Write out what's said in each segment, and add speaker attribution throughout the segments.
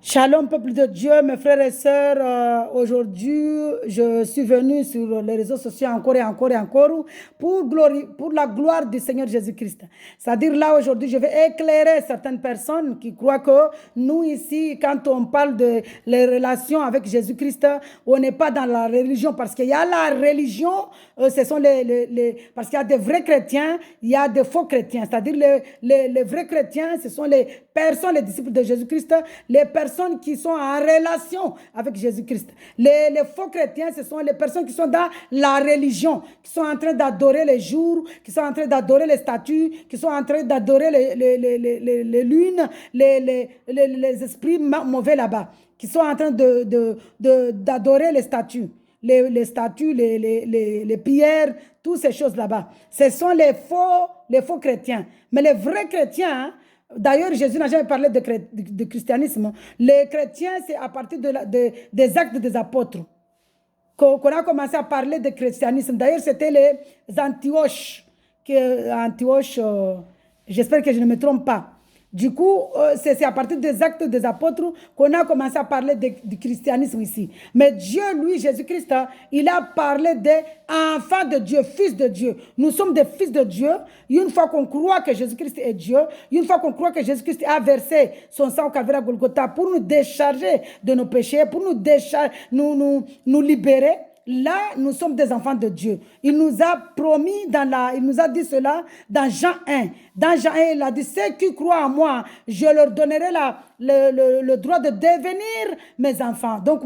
Speaker 1: Shalom, peuple de Dieu, mes frères et sœurs. Aujourd'hui, je suis venu sur les réseaux sociaux encore et encore et encore pour la gloire du Seigneur Jésus-Christ. C'est-à-dire là, aujourd'hui, je vais éclairer certaines personnes qui croient que nous ici, quand on parle de les relations avec Jésus-Christ, on n'est pas dans la religion parce qu'il y a la religion, ce sont parce qu'il y a des vrais chrétiens, il y a des faux chrétiens. C'est-à-dire les vrais chrétiens, ce sont les personnes, les disciples de Jésus-Christ, les personnes qui sont en relation avec Jésus-Christ. Les faux chrétiens, ce sont les personnes qui sont dans la religion, qui sont en train d'adorer les jours, qui sont en train d'adorer les statues, qui sont en train d'adorer les lunes, les esprits mauvais là-bas, qui sont en train d'adorer les statues. Les statues, les pierres, toutes ces choses là-bas. Ce sont les faux chrétiens. Mais les vrais chrétiens, hein, d'ailleurs, Jésus n'a jamais parlé de christianisme. Les chrétiens, c'est à partir des actes des apôtres qu'on a commencé à parler de christianisme. D'ailleurs, c'était les Antioches. J'espère que je ne me trompe pas. Du coup, c'est à partir des actes des apôtres qu'on a commencé à parler du christianisme ici. Mais Dieu, lui, Jésus-Christ, il a parlé des enfants de Dieu, fils de Dieu. Nous sommes des fils de Dieu. Une fois qu'on croit que Jésus-Christ est Dieu, une fois qu'on croit que Jésus-Christ a versé son sang au Calvaire à Golgotha pour nous décharger de nos péchés, pour nous libérer, là, nous sommes des enfants de Dieu. Il nous a promis, il nous a dit cela dans Jean 1. Dans Jean 1, il a dit, ceux qui croient en moi, je leur donnerai le droit de devenir mes enfants. Donc,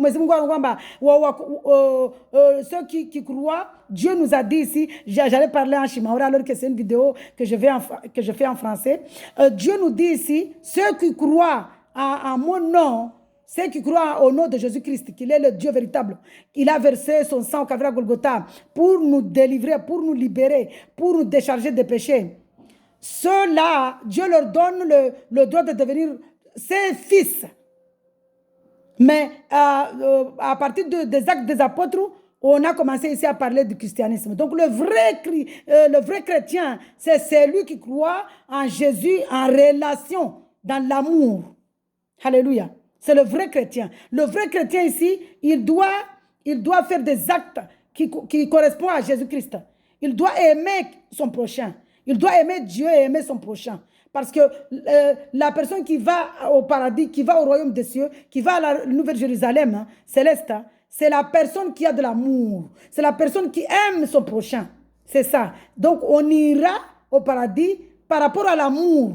Speaker 1: ceux qui croient, Dieu nous a dit ici, j'allais parler en Shimaora alors que c'est une vidéo que je fais en français. Dieu nous dit ici, ceux qui croient en mon nom, ceux qui croient au nom de Jésus-Christ, qu'il est le Dieu véritable, qu'il a versé son sang au Calvaire à Golgotha pour nous délivrer, pour nous libérer, pour nous décharger des péchés. Ceux-là, Dieu leur donne le droit de devenir ses fils. Mais à partir des actes des apôtres, on a commencé ici à parler du christianisme. Donc le vrai chrétien, c'est celui qui croit en Jésus en relation, dans l'amour. Alléluia. C'est le vrai chrétien. Le vrai chrétien ici, il doit faire des actes qui correspondent à Jésus-Christ. Il doit aimer son prochain. Il doit aimer Dieu et aimer son prochain. Parce que la personne qui va au paradis, qui va au royaume des cieux, qui va à la Nouvelle Jérusalem, hein, céleste, hein, c'est la personne qui a de l'amour. C'est la personne qui aime son prochain. C'est ça. Donc, on ira au paradis par rapport à l'amour.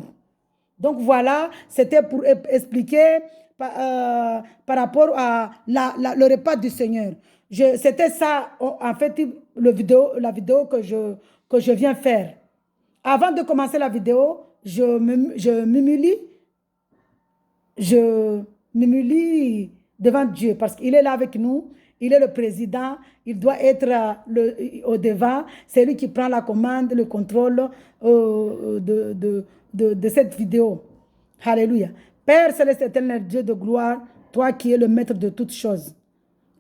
Speaker 1: Donc, voilà, c'était pour expliquer par rapport à le repas du Seigneur. C'était ça, en fait, la vidéo que je viens faire. Avant de commencer la vidéo, je m'humilie devant Dieu parce qu'il est là avec nous. Il est le président. Il doit être au devant. C'est lui qui prend la commande, le contrôle de cette vidéo. Alléluia. Père céleste éternel, Dieu de gloire, toi qui es le maître de toutes choses,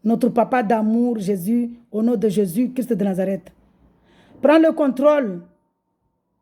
Speaker 1: notre papa d'amour, Jésus, au nom de Jésus, Christ de Nazareth. Prends le contrôle,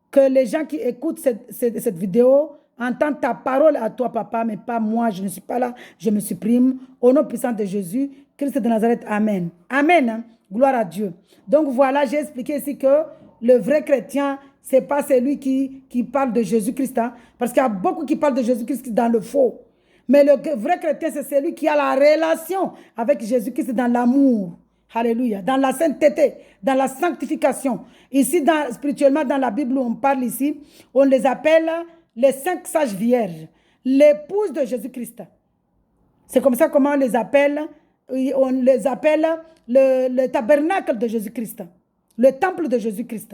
Speaker 1: que les gens qui écoutent cette vidéo entendent ta parole à toi, papa, mais pas moi, je ne suis pas là, je me supprime. Au nom puissant de Jésus, Christ de Nazareth, Amen. Amen, hein? Gloire à Dieu. Donc voilà, j'ai expliqué ici que le vrai chrétien, ce n'est pas celui qui parle de Jésus-Christ, hein? Parce qu'il y a beaucoup qui parlent de Jésus-Christ dans le faux. Mais le vrai chrétien, c'est celui qui a la relation avec Jésus-Christ dans l'amour. Alléluia. Dans la sainteté, dans la sanctification. Ici, spirituellement, dans la Bible, on parle ici, on les appelle les 5 sages vierges, l'épouse de Jésus-Christ. C'est comme ça comment on les appelle. On les appelle le tabernacle de Jésus-Christ, le temple de Jésus-Christ.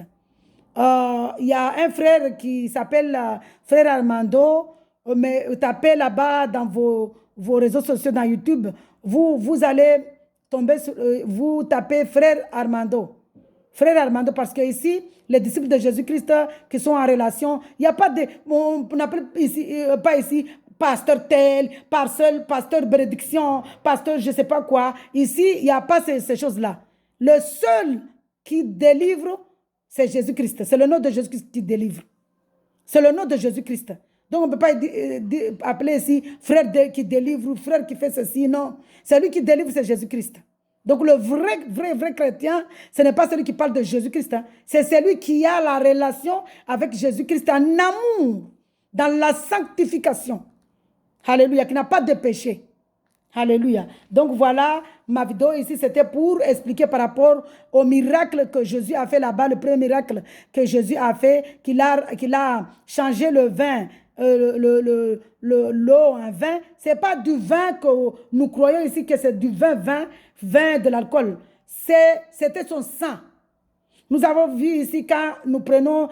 Speaker 1: Il y a un frère qui s'appelle frère Armando, mais tapez là-bas dans vos réseaux sociaux, dans YouTube, vous allez tomber sur, vous tapez frère Armando. Frère Armando, parce que ici, les disciples de Jésus-Christ qui sont en relation, il n'y a pas de, on n'appelle pas ici pasteur tel, pasteur bénédiction, pasteur je ne sais pas quoi. Ici, il n'y a pas ces choses-là. Le seul qui délivre, c'est Jésus-Christ. C'est le nom de Jésus-Christ qui délivre. C'est le nom de Jésus-Christ. Donc, on ne peut pas appeler ici frère qui délivre ou frère qui fait ceci. Non. Celui qui délivre, c'est Jésus-Christ. Donc, le vrai chrétien, ce n'est pas celui qui parle de Jésus-Christ. Hein. C'est celui qui a la relation avec Jésus-Christ en amour, dans la sanctification. Alléluia, qui n'a pas de péché. Alléluia. Donc voilà, ma vidéo ici, c'était pour expliquer par rapport au miracle que Jésus a fait là-bas, le premier miracle que Jésus a fait, qu'il a changé le vin, l'eau en vin. Ce n'est pas du vin que nous croyons ici que c'est du vin de l'alcool. C'était son sang. Nous avons vu ici quand nous prenons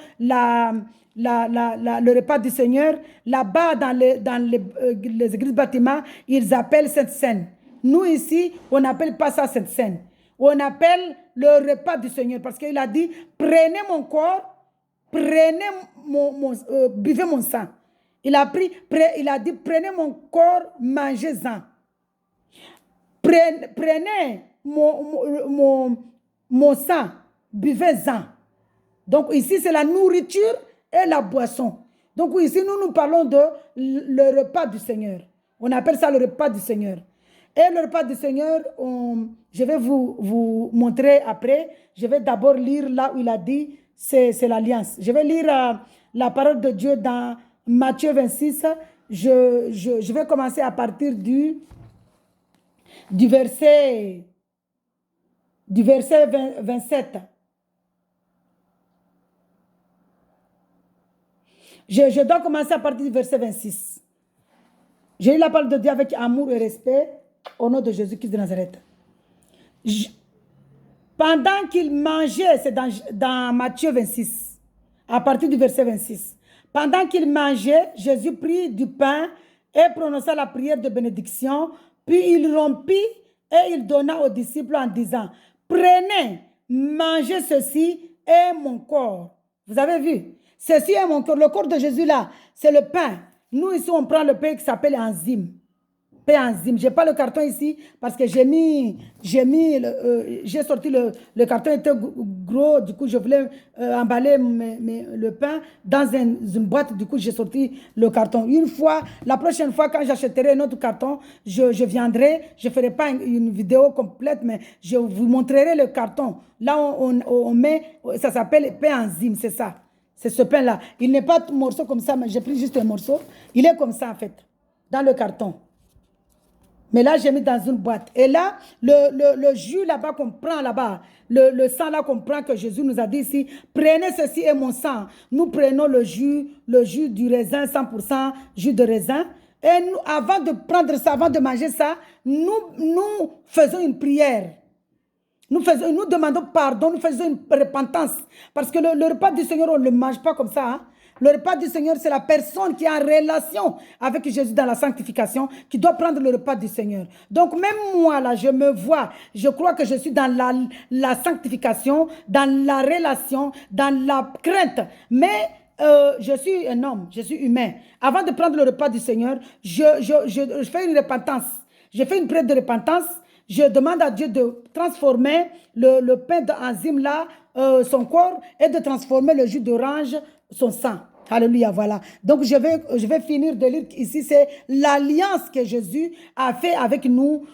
Speaker 1: le repas du Seigneur, là-bas dans les églises bâtiments, ils appellent cette scène. Nous ici, on n'appelle pas ça cette scène. On appelle le repas du Seigneur parce qu'il a dit, prenez mon corps, buvez mon sang. Il a dit, prenez mon corps, mangez-en. Prenez mon sang, buvez-en. Donc ici, c'est la nourriture et la boisson. Donc ici, nous parlons de le repas du Seigneur. On appelle ça le repas du Seigneur. Et le repas du Seigneur, je vais vous montrer après. Je vais d'abord lire là où il a dit, c'est l'alliance. Je vais lire la parole de Dieu dans Matthieu 26. Je vais commencer à partir du verset 27. Je dois commencer à partir du verset 26. J'ai eu la parole de Dieu avec amour et respect au nom de Jésus-Christ de Nazareth. Pendant qu'il mangeait, c'est dans Matthieu 26, à partir du verset 26. Pendant qu'il mangeait, Jésus prit du pain et prononça la prière de bénédiction, puis il rompit et il donna aux disciples en disant, prenez, mangez ceci est mon corps. Vous avez vu? Ceci est mon corps. Le corps de Jésus là, c'est le pain. Nous ici, on prend le pain qui s'appelle enzyme. Pain enzyme. Je n'ai pas le carton ici parce que j'ai sorti le carton était gros. Du coup, je voulais emballer le pain dans une boîte. Du coup, j'ai sorti le carton. La prochaine fois, quand j'achèterai un autre carton, je viendrai. Je ne ferai pas une vidéo complète, mais je vous montrerai le carton. Là, on met, ça s'appelle pain enzyme, c'est ça. C'est ce pain-là. Il n'est pas tout morceau comme ça, mais j'ai pris juste un morceau. Il est comme ça, en fait, dans le carton. Mais là, j'ai mis dans une boîte. Et là, le jus là-bas qu'on prend là-bas, le sang là qu'on prend, que Jésus nous a dit ici, prenez ceci et mon sang. Nous prenons le jus du raisin, 100% jus de raisin. Et nous, avant de prendre ça, avant de manger ça, nous faisons une prière. Nous demandons pardon, nous faisons une repentance. Parce que le repas du Seigneur, on ne le mange pas comme ça. Hein? Le repas du Seigneur, c'est la personne qui est en relation avec Jésus dans la sanctification qui doit prendre le repas du Seigneur. Donc même moi, là, je me vois, je crois que je suis dans la sanctification, dans la relation, dans la crainte. Mais je suis un homme, je suis humain. Avant de prendre le repas du Seigneur, je fais une repentance. Je fais une prière de repentance. Je demande à Dieu de transformer le pain d'enzyme là, son corps, et de transformer le jus d'orange, son sang. Alléluia, voilà. Donc, je vais finir de lire ici, c'est l'alliance que Jésus a fait avec nous.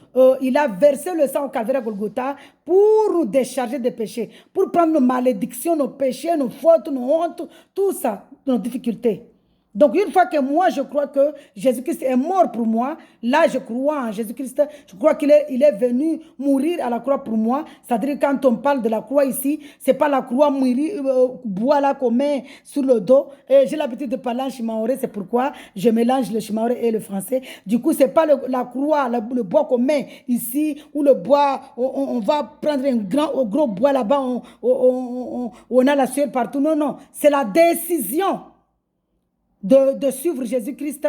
Speaker 1: Il a versé le sang au calvaire à Golgotha pour nous décharger des péchés, pour prendre nos malédictions, nos péchés, nos fautes, nos hontes, tout ça, nos difficultés. Donc, une fois que moi, je crois que Jésus-Christ est mort pour moi, là, je crois en Jésus-Christ. Je crois qu'il est venu mourir à la croix pour moi. C'est-à-dire, quand on parle de la croix ici, ce n'est pas la croix bois là qu'on met sur le dos. J'ai l'habitude de parler en chimaoré, c'est pourquoi je mélange le chimaoré et le français. Du coup, ce n'est pas la croix, le bois qu'on met ici, ou le bois, on va prendre un gros bois là-bas, on a la sueur partout. Non, non, c'est la décision de suivre Jésus-Christ,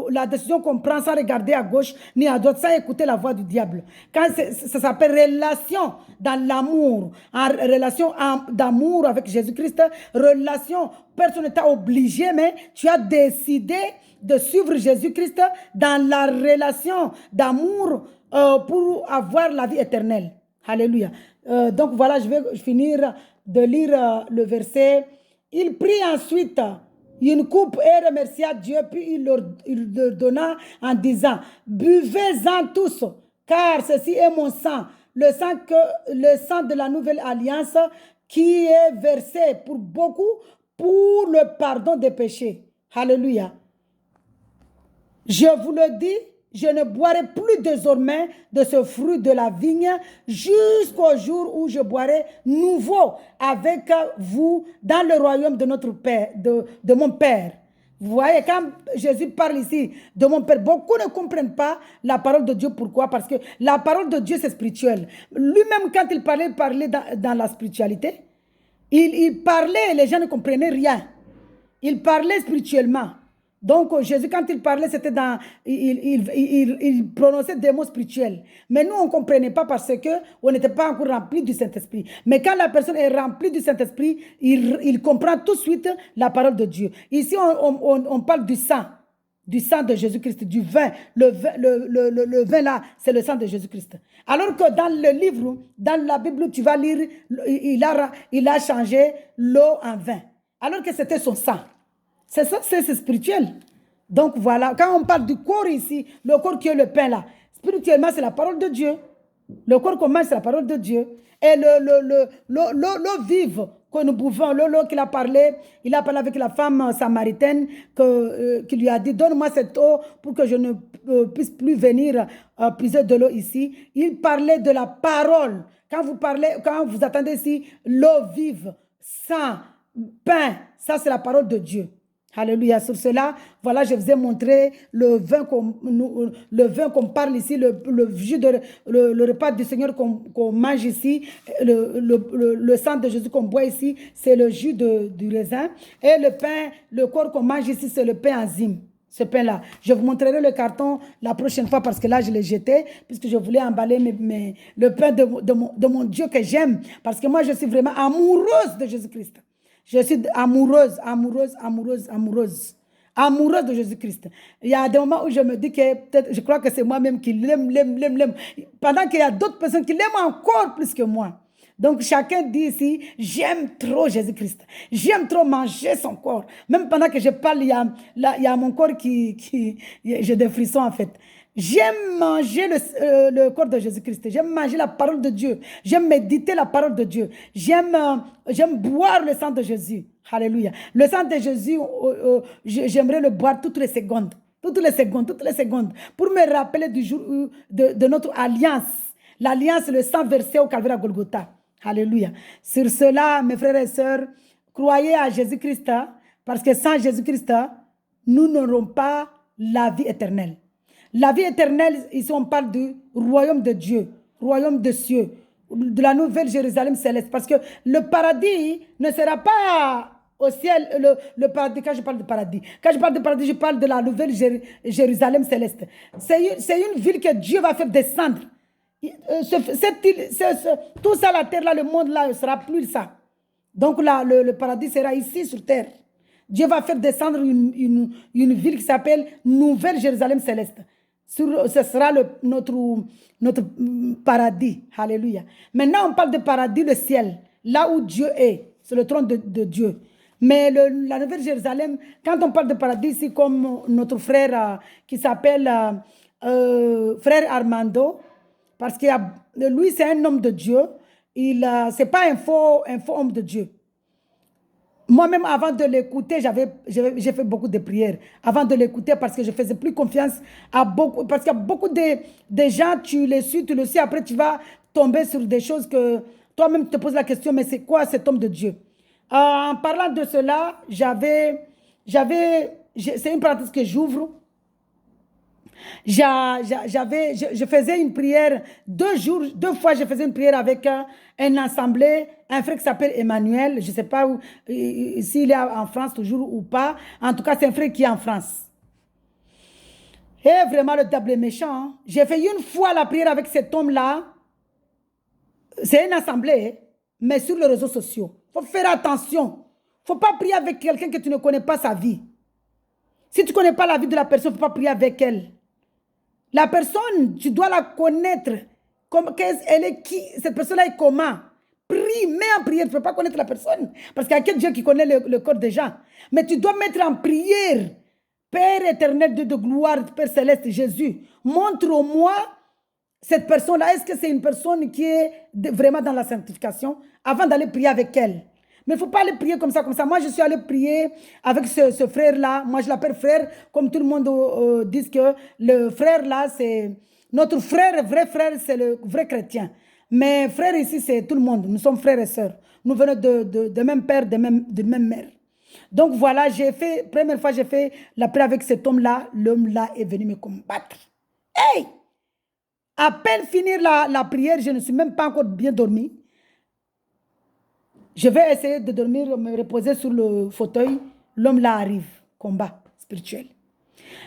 Speaker 1: la décision qu'on prend sans regarder à gauche ni à droite, sans écouter la voix du diable. Quand ça s'appelle relation dans l'amour, en relation d'amour avec Jésus-Christ, relation, personne ne t'a obligé, mais tu as décidé de suivre Jésus-Christ dans la relation d'amour pour avoir la vie éternelle. Alléluia. Donc voilà, je vais finir de lire le verset. Il prit ensuite... une coupe et remercia Dieu, puis il leur donna en disant, buvez-en tous, car ceci est mon sang, le sang de la nouvelle alliance qui est versé pour beaucoup pour le pardon des péchés. Alléluia. Je vous le dis, je ne boirai plus désormais de ce fruit de la vigne jusqu'au jour où je boirai nouveau avec vous dans le royaume de notre Père, de mon Père. Vous voyez, quand Jésus parle ici de mon Père, beaucoup ne comprennent pas la parole de Dieu. Pourquoi? Parce que la parole de Dieu, c'est spirituel. Lui-même, quand il parlait dans la spiritualité, il parlait, les gens ne comprenaient rien. Il parlait spirituellement. Donc, Jésus, quand il parlait, c'était dans... Il prononçait des mots spirituels. Mais nous, on ne comprenait pas parce qu'on n'était pas encore rempli du Saint-Esprit. Mais quand la personne est remplie du Saint-Esprit, il comprend tout de suite la parole de Dieu. Ici, on parle du sang de Jésus-Christ, du vin. Le vin là, c'est le sang de Jésus-Christ. Alors que dans le livre, dans la Bible, tu vas lire, il a changé l'eau en vin. Alors que c'était son sang. C'est ça, c'est spirituel. Donc voilà, quand on parle du corps ici, le corps qui est le pain là, spirituellement c'est la parole de Dieu. Le corps qu'on mange c'est la parole de Dieu. Et l'eau vive que nous buvons, l'eau qu'il a parlé, il a parlé avec la femme samaritaine qui lui a dit, donne-moi cette eau pour que je ne puisse plus venir puiser de l'eau ici. Il parlait de la parole. Quand vous attendez ici, l'eau vive, sang, pain, ça c'est la parole de Dieu. Alléluia. Sur cela, voilà, je vous ai montré le vin qu'on parle ici, le repas du Seigneur qu'on mange ici, le sang de Jésus qu'on boit ici, c'est le jus du raisin. Et le pain, le corps qu'on mange ici, c'est le pain enzyme. Ce pain-là. Je vous montrerai le carton la prochaine fois parce que là, je l'ai jeté puisque je voulais emballer le pain de mon Dieu que j'aime. Parce que moi, je suis vraiment amoureuse de Jésus-Christ. Je suis amoureuse de Jésus-Christ. Il y a des moments où je me dis que peut-être, je crois que c'est moi-même qui l'aime. Pendant qu'il y a d'autres personnes qui l'aiment encore plus que moi. Donc chacun dit ici, j'aime trop Jésus-Christ. J'aime trop manger son corps. Même pendant que je parle, il y a mon corps j'ai des frissons en fait. J'aime manger le corps de Jésus-Christ. J'aime manger la parole de Dieu. J'aime méditer la parole de Dieu. J'aime boire le sang de Jésus. Alléluia. Le sang de Jésus, j'aimerais le boire toutes les secondes. Toutes les secondes. Pour me rappeler du jour de notre alliance. L'alliance, le sang versé au Calvaire à Golgotha. Alléluia. Sur cela, mes frères et sœurs, croyez à Jésus-Christ. Parce que sans Jésus-Christ, nous n'aurons pas la vie éternelle. La vie éternelle, ici on parle du royaume de Dieu, royaume de cieux, de la nouvelle Jérusalem céleste. Parce que le paradis ne sera pas au ciel, le paradis, quand je parle de paradis. Quand je parle de paradis, je parle de la nouvelle Jérusalem céleste. C'est une ville que Dieu va faire descendre. Tout ça, la terre là, le monde là, ne sera plus ça. Donc là, le paradis sera ici sur terre. Dieu va faire descendre une ville qui s'appelle Nouvelle Jérusalem céleste. Ce sera notre paradis. Alléluia. Maintenant, on parle de paradis, le ciel. Là où Dieu est. C'est le trône de Dieu. Mais la Nouvelle Jérusalem, quand on parle de paradis, c'est comme notre frère qui s'appelle frère Armando. Parce que lui, c'est un homme de Dieu. Ce n'est pas un faux homme de Dieu. Moi-même, avant de l'écouter, j'ai fait beaucoup de prières. Avant de l'écouter, parce que je faisais plus confiance à beaucoup. Parce qu'il y a beaucoup de gens, tu les suis, après tu vas tomber sur des choses que toi-même tu te poses la question, mais c'est quoi cet homme de Dieu? En parlant de cela, c'est une parenthèse que j'ouvre. Je faisais une prière 2 fois, je faisais une prière avec un assemblée, un frère qui s'appelle Emmanuel. Je ne sais pas s'il est en France toujours ou pas. En tout cas, c'est un frère qui est en France. Et vraiment, le diable est méchant. Hein? J'ai fait une fois la prière avec cet homme-là. C'est une assemblée, mais sur les réseaux sociaux. Il faut faire attention. Il ne faut pas prier avec quelqu'un que tu ne connais pas sa vie. Si tu ne connais pas la vie de la personne, il ne faut pas prier avec elle. La personne, tu dois la connaître. Elle est qui? Cette personne-là est comment? Prie, mets en prière. Tu ne peux pas connaître la personne. Parce qu'il y a que Dieu qui connaît le corps des gens. Mais tu dois mettre en prière. Père éternel, Dieu de gloire, Père céleste, Jésus, montre-moi cette personne-là. Est-ce que c'est une personne qui est vraiment dans la sanctification avant d'aller prier avec elle? Mais il ne faut pas aller prier comme ça, comme ça. Moi, je suis allée prier avec ce frère-là. Moi, je l'appelle frère, comme tout le monde dit que le frère-là, c'est notre frère, vrai frère, c'est le vrai chrétien. Mais frère ici, c'est tout le monde. Nous sommes frères et sœurs. Nous venons de même père, de même mère. Donc voilà, première fois, j'ai fait la prière avec cet homme-là. L'homme-là est venu me combattre. Hey! À peine finir la prière, je ne suis même pas encore bien dormi. Je vais essayer de dormir, me reposer sur le fauteuil. L'homme là arrive. Combat spirituel.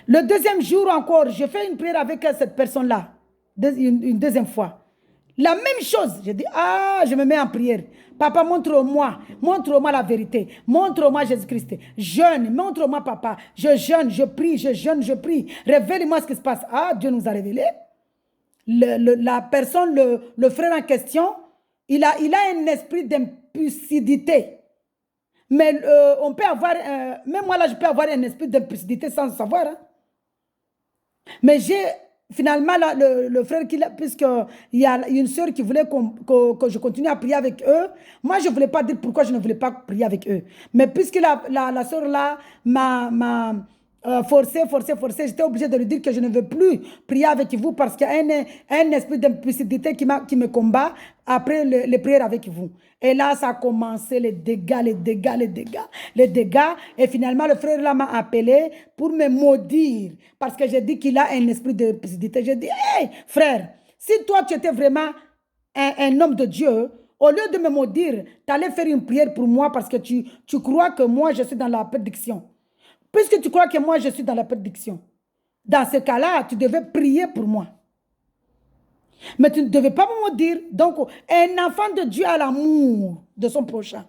Speaker 1: Le deuxième jour encore, je fais une prière avec cette personne-là. Une deuxième fois. La même chose. Je dis, je me mets en prière. Papa, montre-moi la vérité. Montre-moi Jésus-Christ. Jeûne, montre-moi papa. Je jeûne, je prie, je jeûne, je prie. Révèle-moi ce qui se passe. Dieu nous a révélé. La personne, le frère en question, il a un esprit d'impulsivité. Mais on peut avoir, même moi là, je peux avoir un esprit d'impulsivité sans le savoir. Hein. Mais finalement, là, le frère, puisqu'il y a une sœur qui voulait que je continue à prier avec eux, moi, je ne voulais pas dire pourquoi je ne voulais pas prier avec eux. Mais puisque la sœur là m'a forcé, j'étais obligée de lui dire que je ne veux plus prier avec vous parce qu'il y a un esprit d'impulsivité qui me combat après les prières avec vous. Et là, ça a commencé, les dégâts. Et finalement, le frère là m'a appelé pour me maudire parce que j'ai dit qu'il a un esprit d'impulsivité. J'ai dit, hey, frère, si toi, tu étais vraiment un homme de Dieu, au lieu de me maudire, tu allais faire une prière pour moi parce que tu crois que moi, je suis dans la prédiction. Puisque tu crois que moi, je suis dans la prédiction, dans ce cas-là, tu devais prier pour moi. Mais tu ne devais pas me maudire. Donc, un enfant de Dieu a l'amour de son prochain.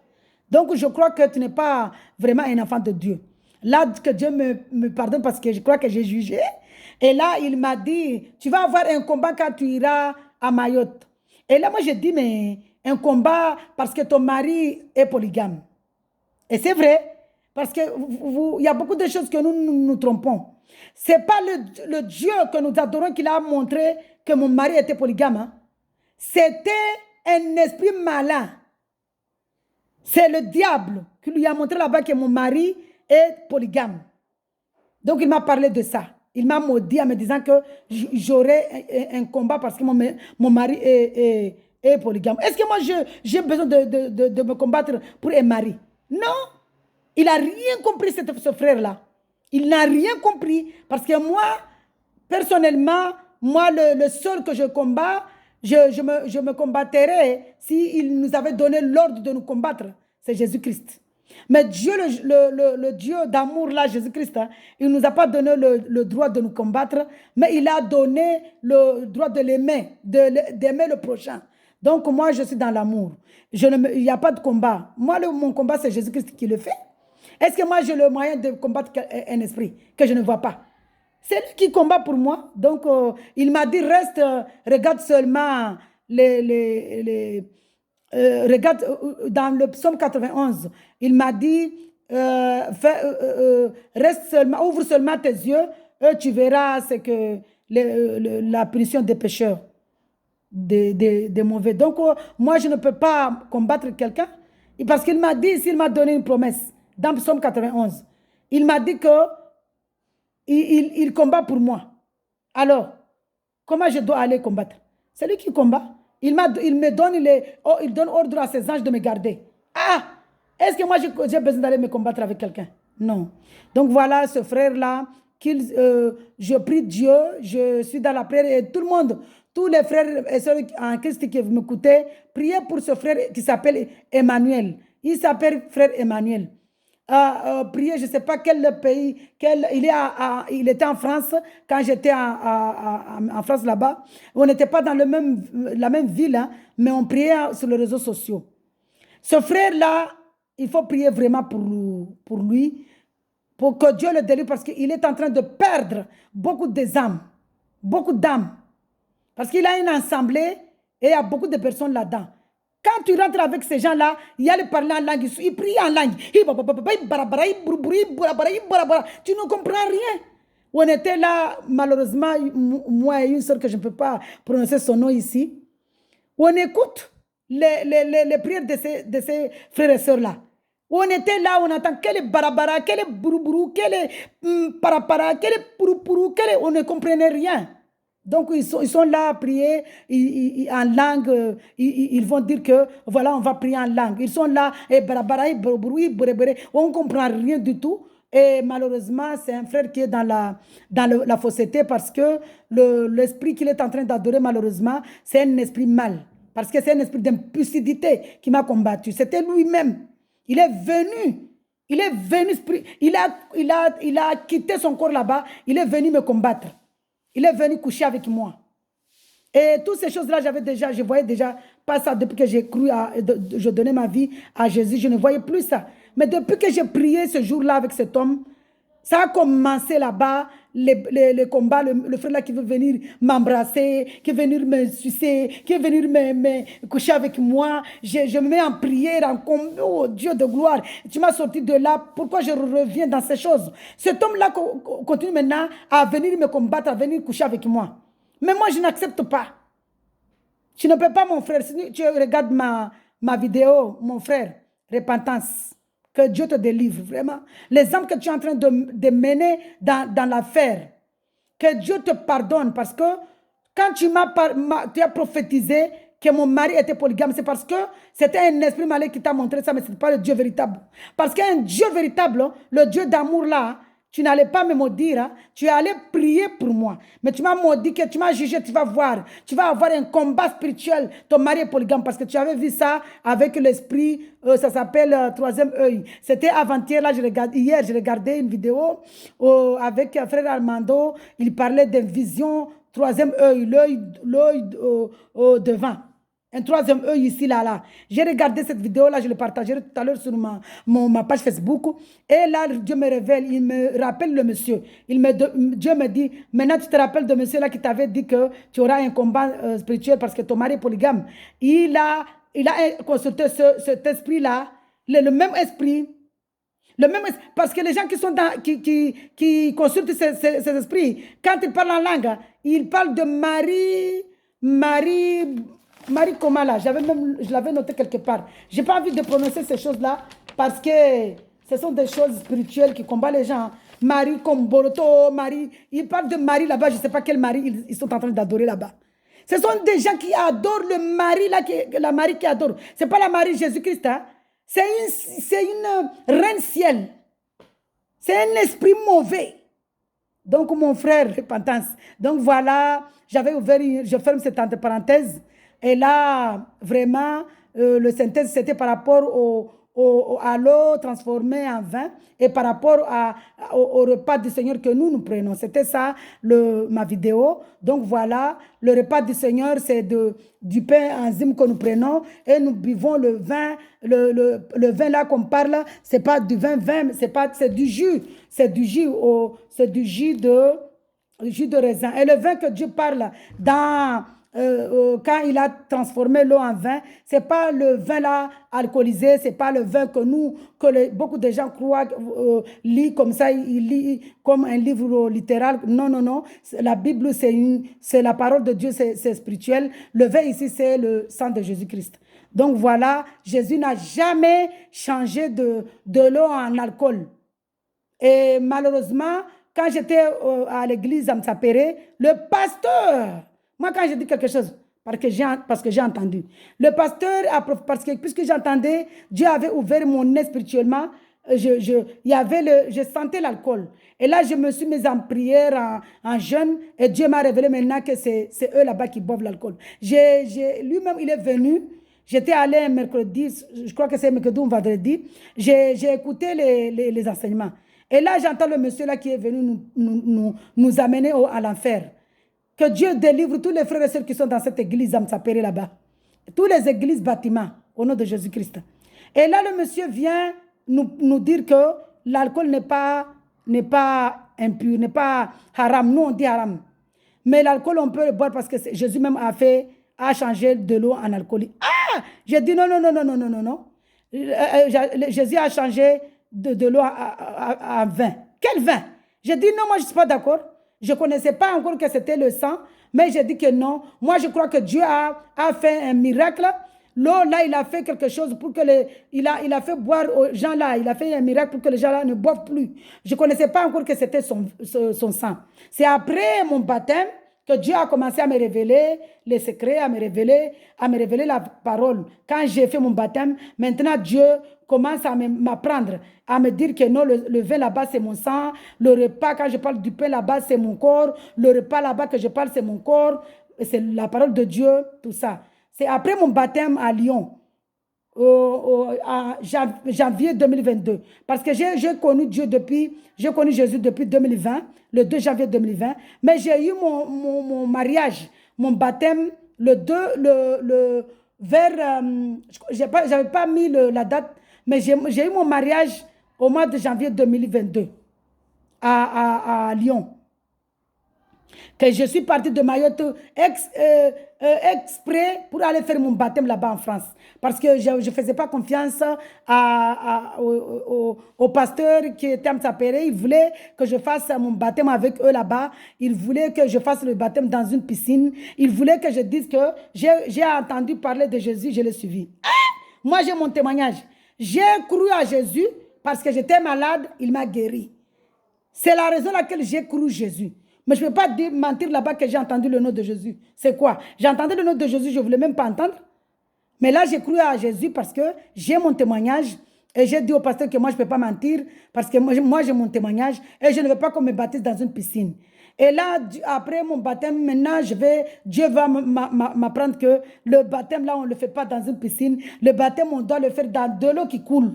Speaker 1: Donc, je crois que tu n'es pas vraiment un enfant de Dieu. Là, que Dieu me pardonne parce que je crois que j'ai jugé. Et là, il m'a dit, tu vas avoir un combat quand tu iras à Mayotte. Et là, moi, j'ai dit, mais un combat parce que ton mari est polygame. Et c'est vrai. Parce qu'il y a beaucoup de choses que nous trompons. Ce n'est pas le Dieu que nous adorons qui l'a montré que mon mari était polygame. Hein. C'était un esprit malin. C'est le diable qui lui a montré là-bas que mon mari est polygame. Donc il m'a parlé de ça. Il m'a maudit en me disant que j'aurais un combat parce que mon mari est polygame. Est-ce que moi j'ai besoin de me combattre pour un mari? Non. Il n'a rien compris, ce frère-là. Il n'a rien compris. Parce que moi, personnellement, moi, le seul que je combats, je me combattrais s'il nous avait donné l'ordre de nous combattre. C'est Jésus-Christ. Mais Dieu, le Dieu d'amour, là, Jésus-Christ, hein, il ne nous a pas donné le droit de nous combattre, mais il a donné le droit de l'aimer, d'aimer le prochain. Donc, moi, je suis dans l'amour. Il n'y a pas de combat. Moi, mon combat, c'est Jésus-Christ qui le fait. Est-ce que moi, j'ai le moyen de combattre un esprit que je ne vois pas? C'est lui qui combat pour moi. Donc, il m'a dit, reste, regarde seulement regarde dans le psaume 91. Il m'a dit, reste seulement, ouvre seulement tes yeux et tu verras ce que la punition des pécheurs, des mauvais. Donc, moi, je ne peux pas combattre quelqu'un parce qu'il m'a dit, s'il m'a donné une promesse. Dans Psaume 91, il m'a dit que il combat pour moi. Alors, comment je dois aller combattre? C'est lui qui combat. Il donne ordre à ses anges de me garder. Est-ce que moi j'ai besoin d'aller me combattre avec quelqu'un? Non. Donc voilà, ce frère-là, je prie Dieu, je suis dans la prière et tout le monde, tous les frères et sœurs en Christ qui m'écoutaient, priez pour ce frère qui s'appelle Emmanuel. Il s'appelle frère Emmanuel. Prier, je ne sais pas quel pays, il était en France quand j'étais en France là-bas. On n'était pas dans la même ville, hein, mais on priait sur les réseaux sociaux. Ce frère-là, il faut prier vraiment pour lui, pour que Dieu le délivre parce qu'il est en train de perdre beaucoup d'âmes, beaucoup d'âmes. Parce qu'il a une assemblée et il y a beaucoup de personnes là-dedans. Quand tu rentres avec ces gens-là, il y a le parler en langue, ils prient en langue. Tu ne comprends rien. On était là, malheureusement, moi et une soeur que je ne peux pas prononcer son nom ici. On écoute les prières de ces frères et sœurs-là. On était là, on entend quel barabara, quel bourou, quel parapara, quel pourou, on ne comprenait rien. Donc, ils sont là à prier en langue. Ils vont dire que, voilà, on va prier en langue. Ils sont là, et barabara, on ne comprend rien du tout. Et malheureusement, c'est un frère qui est dans la fausseté parce que l'esprit qu'il est en train d'adorer, malheureusement, c'est un esprit mal. Parce que c'est un esprit d'impulsivité qui m'a combattu. C'était lui-même. Il est venu. Il a quitté son corps là-bas. Il est venu me combattre. Il est venu coucher avec moi. Et toutes ces choses-là, je voyais déjà pas ça depuis que j'ai cru, je donnais ma vie à Jésus. Je ne voyais plus ça. Mais depuis que j'ai prié ce jour-là avec cet homme, ça a commencé là-bas, les combats, le frère là qui veut venir m'embrasser, qui veut venir me sucer, qui veut venir me coucher avec moi. Je me mets en prière, en combat, oh Dieu de gloire. Tu m'as sorti de là, pourquoi je reviens dans ces choses? Cet homme-là continue maintenant à venir me combattre, à venir coucher avec moi. Mais moi, je n'accepte pas. Tu ne peux pas, mon frère, si tu regardes ma vidéo, mon frère, repentance. Que Dieu te délivre, vraiment. Les âmes que tu es en train de mener dans l'affaire, que Dieu te pardonne parce que quand tu as prophétisé que mon mari était polygame, c'est parce que c'était un esprit malin qui t'a montré ça, mais ce n'est pas le Dieu véritable. Parce qu'un Dieu véritable, le Dieu d'amour là, tu n'allais pas me maudire, hein? Tu allais prier pour moi. Mais tu m'as maudit, que tu m'as jugé, tu vas voir. Tu vas avoir un combat spirituel. Ton mari est polygame parce que tu avais vu ça avec l'esprit, ça s'appelle troisième œil. C'était avant-hier, là, hier, je regardais une vidéo avec frère Armando. Il parlait d'une vision, troisième œil, l'œil devant. Un troisième œil ici, là. J'ai regardé cette vidéo-là, je l'ai partagée tout à l'heure sur ma page Facebook. Et là, Dieu me révèle, il me rappelle le monsieur. Dieu me dit, maintenant tu te rappelles de monsieur là qui t'avait dit que tu auras un combat spirituel parce que ton mari est polygame. Il a consulté cet esprit-là, le même esprit. Parce que les gens qui sont qui consultent ces esprits, quand ils parlent en langue, ils parlent de Marie Komala, je l'avais noté quelque part. Je n'ai pas envie de prononcer ces choses-là parce que ce sont des choses spirituelles qui combattent les gens. Marie comme Boroto, Marie. Ils parlent de Marie là-bas, je ne sais pas quel mari ils sont en train d'adorer là-bas. Ce sont des gens qui adorent le mari là, la Marie qui adore. Ce n'est pas la Marie Jésus-Christ, hein? C'est une reine ciel. C'est un esprit mauvais. Donc, mon frère, repentance. Donc, voilà, j'avais ouvert, je ferme cette parenthèse. Et là, vraiment, le synthèse, c'était par rapport à l'eau transformée en vin et par rapport au repas du Seigneur que nous prenons. C'était ça, ma vidéo. Donc, voilà, le repas du Seigneur, c'est du pain enzyme que nous prenons et nous buvons le vin. Le vin là qu'on parle, ce n'est pas du vin, c'est du jus. C'est du jus, de raisin. Et le vin que Dieu parle quand il a transformé l'eau en vin, ce n'est pas le vin là alcoolisé, ce n'est pas le vin que beaucoup de gens croient, lisent comme ça, ils lisent comme un livre littéral. Non, non, non. La Bible, c'est la parole de Dieu, c'est spirituel. Le vin ici, c'est le sang de Jésus-Christ. Donc voilà, Jésus n'a jamais changé de l'eau en alcool. Et malheureusement, quand j'étais à l'église à Mtsapéré, le pasteur, moi quand je dis quelque chose, parce que j'ai entendu, le pasteur, puisque j'entendais, Dieu avait ouvert mon nez spirituellement, je sentais l'alcool. Et là, je me suis mise en prière, en jeûne, et Dieu m'a révélé maintenant que c'est eux là-bas qui boivent l'alcool. Lui-même, il est venu. J'étais allé un mercredi, je crois que c'est mercredi ou vendredi. J'ai écouté les enseignements. Et là, j'entends le monsieur là qui est venu nous amener à l'enfer. Que Dieu délivre tous les frères et sœurs qui sont dans cette église à Mtsapéré là-bas. Tous les églises bâtiments, au nom de Jésus-Christ. Et là, le monsieur vient nous dire que l'alcool n'est pas impur, n'est pas haram. Nous, on dit haram. Mais l'alcool, on peut le boire parce que Jésus même a changé de l'eau en alcool. Ah! J'ai dit non, non, non, non, non, non, non, non. Jésus a changé de l'eau à vin. Quel vin? J'ai dit non, moi je ne suis pas d'accord. Je ne connaissais pas encore que c'était le sang, mais j'ai dit que non. Moi je crois que Dieu a fait un miracle. L'eau là, il a fait quelque chose pour que il a fait boire aux gens là. Il a fait un miracle pour que les gens là ne boivent plus. Je ne connaissais pas encore que c'était son sang. C'est après mon baptême que Dieu a commencé à me révéler les secrets, à me révéler la parole. Quand j'ai fait mon baptême, maintenant Dieu commence à m'apprendre, à me dire que non, le vin là-bas c'est mon sang, le repas, quand je parle du pain là-bas c'est mon corps, le repas là-bas que je parle c'est mon corps, c'est la parole de Dieu, tout ça. C'est après mon baptême à Lyon, en janvier 2022. Parce que j'ai connu Jésus depuis 2020, le 2 janvier 2020. Mais j'ai eu mon mariage, mon baptême, vers, j'avais pas mis la date, mais j'ai eu mon mariage au mois de janvier 2022 à Lyon. Que je suis partie de Mayotte exprès pour aller faire mon baptême là-bas en France. Parce que je ne faisais pas confiance au pasteur qui était à Mtsapéré. Il voulait que je fasse mon baptême avec eux là-bas. Il voulait que je fasse le baptême dans une piscine. Il voulait que je dise que j'ai entendu parler de Jésus, je l'ai suivi. Moi, j'ai mon témoignage. J'ai cru à Jésus parce que j'étais malade, il m'a guéri. C'est la raison pour laquelle j'ai cru Jésus. Mais je ne peux pas mentir là-bas que j'ai entendu le nom de Jésus. C'est quoi? J'ai entendu le nom de Jésus, je ne voulais même pas entendre. Mais là, j'ai cru à Jésus parce que j'ai mon témoignage. Et j'ai dit au pasteur que moi, je ne peux pas mentir parce que moi, j'ai mon témoignage. Et je ne veux pas qu'on me baptise dans une piscine. Et là, après mon baptême, maintenant, Dieu va m'apprendre que le baptême, là, on ne le fait pas dans une piscine. Le baptême, on doit le faire dans de l'eau qui coule.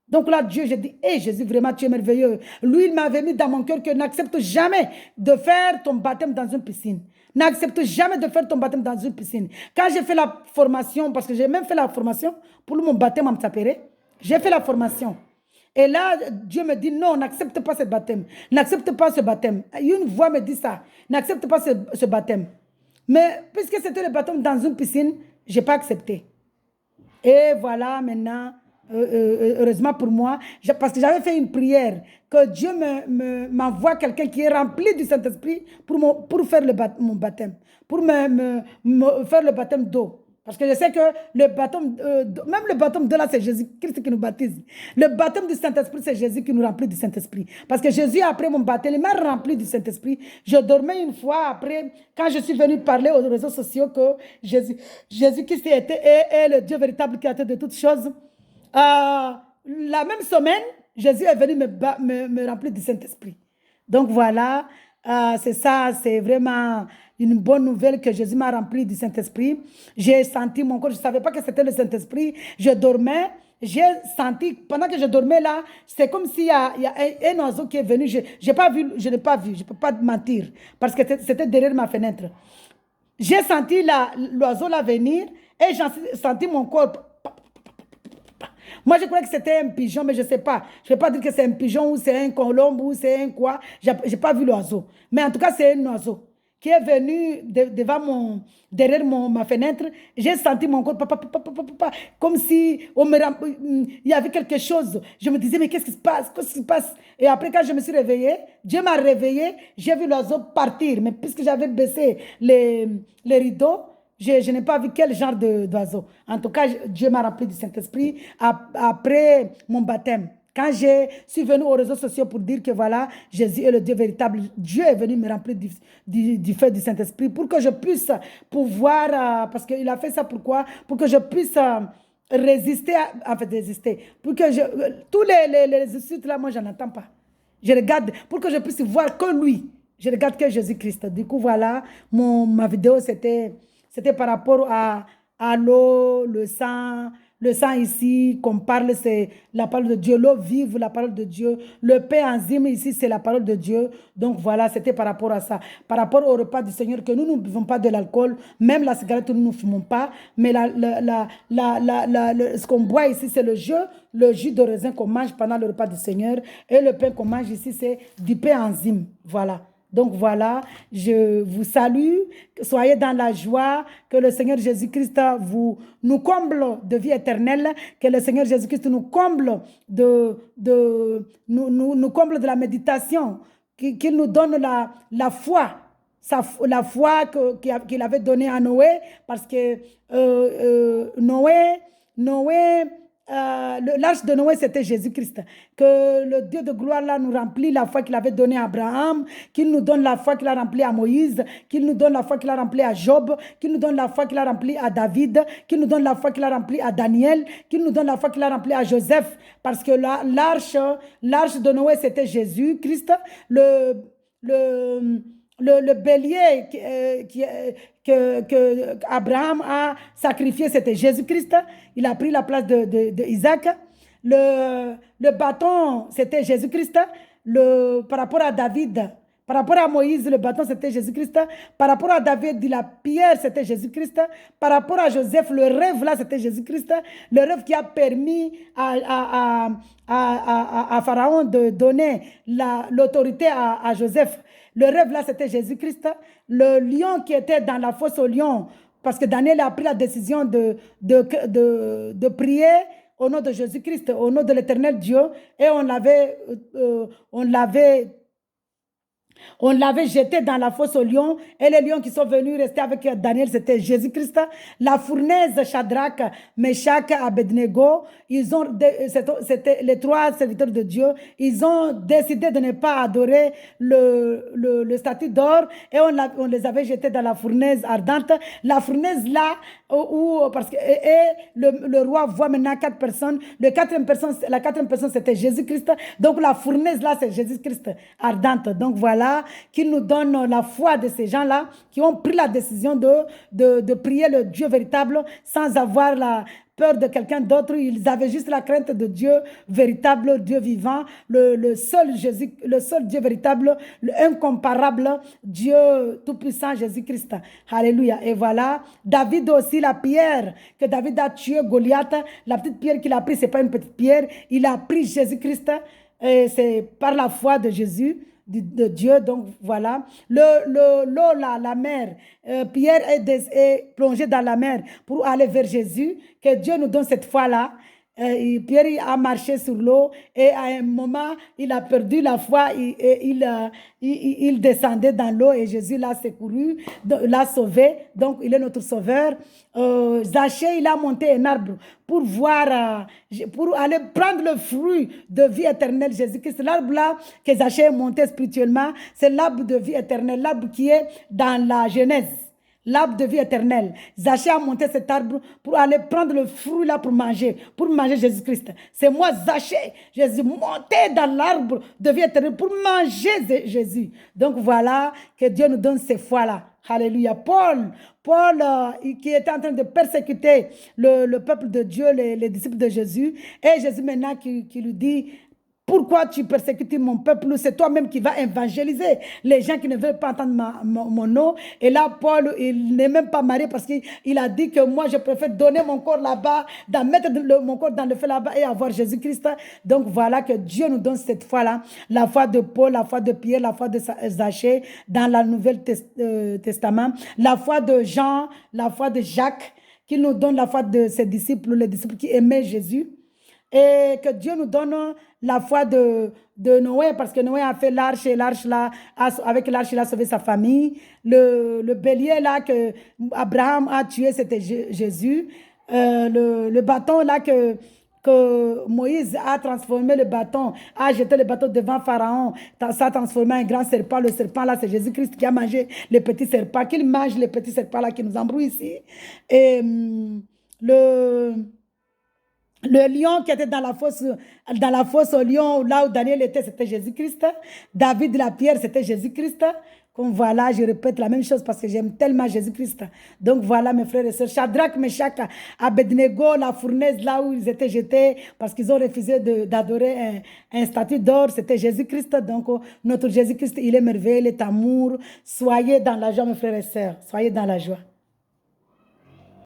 Speaker 1: Donc là, Dieu, j'ai dit, hé Jésus, vraiment, tu es merveilleux. Lui, il m'avait mis dans mon cœur que n'accepte jamais de faire ton baptême dans une piscine. N'accepte jamais de faire ton baptême dans une piscine. Quand j'ai fait la formation, parce que j'ai même fait la formation pour mon baptême en Mtsapéré, j'ai fait la formation. Et là, Dieu me dit, non, n'accepte pas ce baptême. N'accepte pas ce baptême. Une voix me dit ça. N'accepte pas ce baptême. Mais puisque c'était le baptême dans une piscine, je n'ai pas accepté. Et voilà, maintenant... heureusement pour moi, parce que j'avais fait une prière, que Dieu m'envoie quelqu'un qui est rempli du Saint-Esprit pour faire mon baptême, pour me faire le baptême d'eau. Parce que je sais que le baptême, même le baptême d'eau là, c'est Jésus-Christ qui nous baptise. Le baptême du Saint-Esprit, c'est Jésus qui nous remplit du Saint-Esprit. Parce que Jésus, après mon baptême, il m'a rempli du Saint-Esprit. Je dormais une fois après, quand je suis venue parler aux réseaux sociaux que Jésus-Christ est le Dieu véritable créateur de toutes choses. La même semaine, Jésus est venu me remplir du Saint-Esprit. Donc voilà, c'est ça, c'est vraiment une bonne nouvelle que Jésus m'a rempli du Saint-Esprit. J'ai senti mon corps, je ne savais pas que c'était le Saint-Esprit. Je dormais, j'ai senti, pendant que je dormais là, c'est comme s'il y a un oiseau qui est venu. Je n'ai pas vu, je ne peux pas mentir, parce que c'était derrière ma fenêtre. J'ai senti l'oiseau là venir et j'ai senti mon corps. Moi, je croyais que c'était un pigeon, mais je ne sais pas. Je ne vais pas dire que c'est un pigeon ou c'est un colombe ou c'est un quoi. Je n'ai pas vu l'oiseau. Mais en tout cas, c'est un oiseau qui est venu derrière ma fenêtre. J'ai senti mon corps, comme si il y avait quelque chose. Je me disais, mais qu'est-ce qui se passe? Qu'est-ce qui se passe? Et après, quand je me suis réveillée, Dieu m'a réveillée. J'ai vu l'oiseau partir. Mais puisque j'avais baissé les rideaux, je n'ai pas vu quel genre d'oiseau. En tout cas, Dieu m'a rempli du Saint-Esprit après mon baptême. Quand je suis venu aux réseaux sociaux pour dire que voilà, Jésus est le Dieu véritable, Dieu est venu me remplir du feu du Saint-Esprit pour que je puisse pouvoir, parce qu'il a fait ça pourquoi? Pour que je puisse résister, pour que tous les insultes là, moi, je n'entends pas. Je regarde, pour que je puisse voir que lui. Je regarde que Jésus-Christ. Du coup, voilà, ma vidéo, c'était par rapport à l'eau, le sang ici, qu'on parle, c'est la parole de Dieu. L'eau vive, la parole de Dieu. Le pain enzyme ici, c'est la parole de Dieu. Donc voilà, c'était par rapport à ça. Par rapport au repas du Seigneur, que nous ne buvons pas de l'alcool, même la cigarette, nous ne fumons pas. Mais ce qu'on boit ici, c'est le jus de raisin qu'on mange pendant le repas du Seigneur. Et le pain qu'on mange ici, c'est du pain enzyme. Voilà. Donc voilà, je vous salue. Soyez dans la joie. Que le Seigneur Jésus-Christ nous comble de vie éternelle. Que le Seigneur Jésus-Christ nous comble nous comble de la méditation. Qu'il nous donne la foi. La foi qu'il avait donnée à Noé. Parce que l'arche de Noé, c'était Jésus-Christ. Que le Dieu de gloire là nous remplit la foi qu'il avait donnée à Abraham, qu'il nous donne la foi qu'il a remplie à Moïse, qu'il nous donne la foi qu'il a remplie à Job, qu'il nous donne la foi qu'il a remplie à David, qu'il nous donne la foi qu'il a remplie à Daniel, qu'il nous donne la foi qu'il a remplie à Joseph. Parce que l'arche de Noé, c'était Jésus-Christ. Le bélier que Abraham a sacrifié, c'était Jésus-Christ. Il a pris la place de Isaac. Le bâton, c'était Jésus-Christ. Par rapport à David, par rapport à Moïse, le bâton, c'était Jésus-Christ. Par rapport à David, la pierre, c'était Jésus-Christ. Par rapport à Joseph, le rêve, là, c'était Jésus-Christ. Le rêve qui a permis à Pharaon de donner l'autorité à Joseph. Le rêve, là, c'était Jésus-Christ. Le lion qui était dans la fosse au lion, parce que Daniel a pris la décision de prier au nom de Jésus-Christ, au nom de l'Éternel Dieu, et on l'avait jeté dans la fosse aux lions, et les lions qui sont venus rester avec Daniel, c'était Jésus-Christ. La fournaise Shadrach, Meshach, Abednego, c'était les trois serviteurs de Dieu. Ils ont décidé de ne pas adorer le statut d'or, et on les avait jetés dans la fournaise ardente. La fournaise là, parce que le roi voit maintenant 4 personnes. La quatrième personne, c'était Jésus-Christ. Donc la fournaise là, c'est Jésus-Christ ardente. Donc voilà, qu'il nous donne la foi de ces gens-là qui ont pris la décision de prier le Dieu véritable sans avoir la peur de quelqu'un d'autre. Ils avaient juste la crainte de Dieu véritable, Dieu vivant, le seul Jésus, le seul Dieu véritable, l'incomparable Dieu tout-puissant, Jésus-Christ. Alléluia. Et voilà, David aussi, la pierre que David a tué Goliath, la petite pierre qu'il a pris, c'est pas une petite pierre, il a pris Jésus-Christ, et c'est par la foi de Jésus, de Dieu. Donc voilà, l'eau là, la mer, Pierre est plongé dans la mer pour aller vers Jésus. Que Dieu nous donne cette foi-là. Pierre a marché sur l'eau, et à un moment, il a perdu la foi, il descendait dans l'eau, et Jésus l'a secouru, l'a sauvé. Donc il est notre sauveur. Zachée, il a monté un arbre pour voir, pour aller prendre le fruit de vie éternelle, Jésus-Christ. L'arbre là que Zachée est monté spirituellement, c'est l'arbre de vie éternelle, l'arbre qui est dans la Genèse. L'arbre de vie éternelle. Zachée a monté cet arbre pour aller prendre le fruit là pour manger Jésus-Christ. C'est moi, Zachée, Jésus, monté dans l'arbre de vie éternelle pour manger Jésus. Donc voilà, que Dieu nous donne ces foi-là. Alléluia. Paul, qui était en train de persécuter le peuple de Dieu, les disciples de Jésus, et Jésus maintenant qui lui dit: pourquoi tu persécutes mon peuple? C'est toi-même qui vas évangéliser les gens qui ne veulent pas entendre mon nom. Et là, Paul, il n'est même pas marié, parce qu'il a dit que moi, je préfère donner mon corps là-bas, mettre mon corps dans le feu là-bas et avoir Jésus-Christ. Donc voilà, que Dieu nous donne cette foi-là. La foi de Paul, la foi de Pierre, la foi de Zachée dans le Nouveau Testament. La foi de Jean, la foi de Jacques, qui nous donne la foi de ses disciples, les disciples qui aimaient Jésus. Et que Dieu nous donne la foi de Noé, parce que Noé a fait l'arche, et l'arche là, avec l'arche, il a sauvé sa famille. Le bélier là que Abraham a tué, c'était Jésus. Le bâton là que Moïse a transformé, le bâton, a jeté le bâton devant Pharaon, ça a transformé en grand serpent. Le serpent là, c'est Jésus-Christ qui a mangé les petits serpents, qu'il mange les petits serpents là qui nous embrouillent ici. Et le lion qui était dans la fosse au lion, là où Daniel était, c'était Jésus-Christ. David, la pierre, c'était Jésus-Christ. Comme voilà, je répète la même chose parce que j'aime tellement Jésus-Christ. Donc voilà, mes frères et sœurs. Shadrach, Meshach, Abednego, la fournaise, là où ils étaient jetés parce qu'ils ont refusé d'adorer un statut d'or, c'était Jésus-Christ. Donc notre Jésus-Christ, il est merveilleux, il est amour. Soyez dans la joie, mes frères et sœurs. Soyez dans la joie.